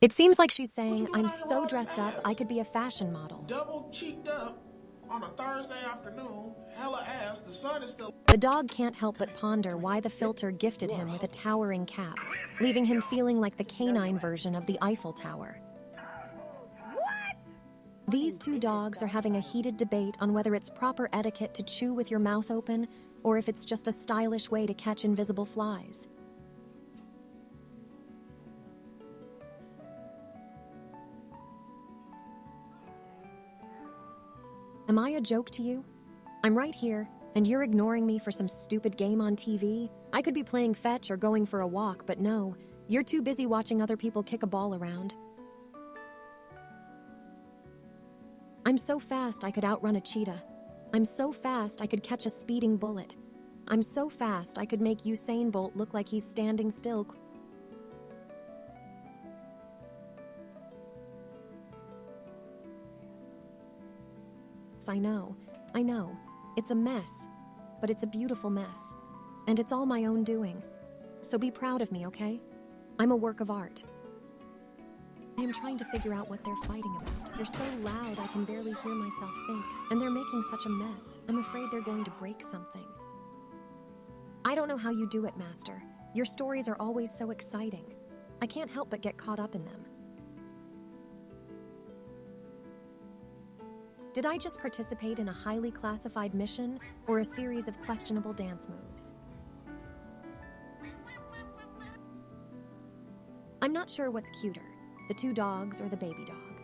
It seems like she's saying, I'm so dressed up, I could be a fashion model. Double cheeked up on a Thursday afternoon, hella ass, the sun is still... The dog can't help but ponder why the filter gifted him with a towering cap, leaving him feeling like the canine version of the Eiffel Tower. What? These two dogs are having a heated debate on whether it's proper etiquette to chew with your mouth open or if it's just a stylish way to catch invisible flies. Am I a joke to you? I'm right here, and you're ignoring me for some stupid game on TV? I could be playing fetch or going for a walk, but no, you're too busy watching other people kick a ball around. I'm so fast I could outrun a cheetah. I'm so fast I could catch a speeding bullet. I'm so fast I could make Usain Bolt look like he's standing still. I know. It's a mess, but it's a beautiful mess. And it's all my own doing. So be proud of me, okay? I'm a work of art. I am trying to figure out what they're fighting about. They're so loud I can barely hear myself think, and they're making such a mess. I'm afraid they're going to break something. I don't know how you do it, Master. Your stories are always so exciting. I can't help but get caught up in them. Did I just participate in a highly classified mission or a series of questionable dance moves? I'm not sure what's cuter, the two dogs or the baby dog.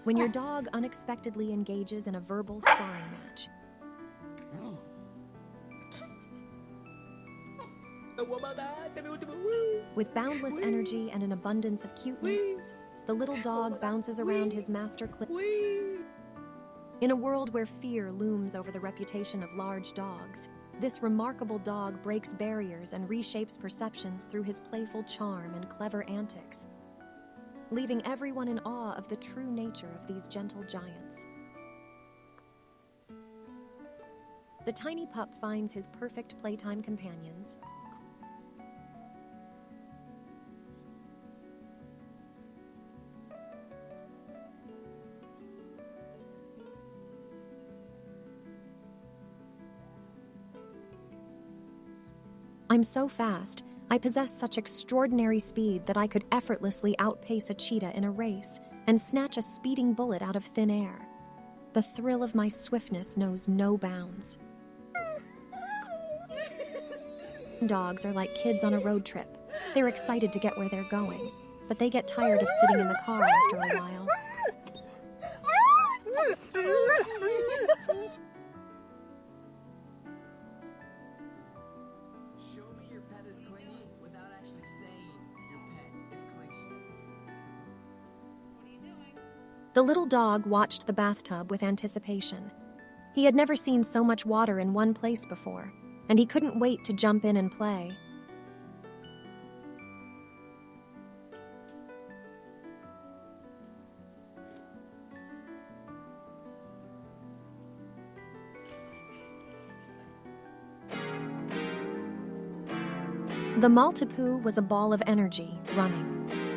When your dog unexpectedly engages in a verbal sparring match, with boundless energy and an abundance of cuteness, the little dog bounces around his master In a world where fear looms over the reputation of large dogs, this remarkable dog breaks barriers and reshapes perceptions through his playful charm and clever antics, leaving everyone in awe of the true nature of these gentle giants. The tiny pup finds his perfect playtime companions. I'm so fast, I possess such extraordinary speed that I could effortlessly outpace a cheetah in a race and snatch a speeding bullet out of thin air. The thrill of my swiftness knows no bounds. Dogs are like kids on a road trip. They're excited to get where they're going, but they get tired of sitting in the car after a while. The little dog watched the bathtub with anticipation. He had never seen so much water in one place before, and he couldn't wait to jump in and play. The Maltipoo was a ball of energy, running.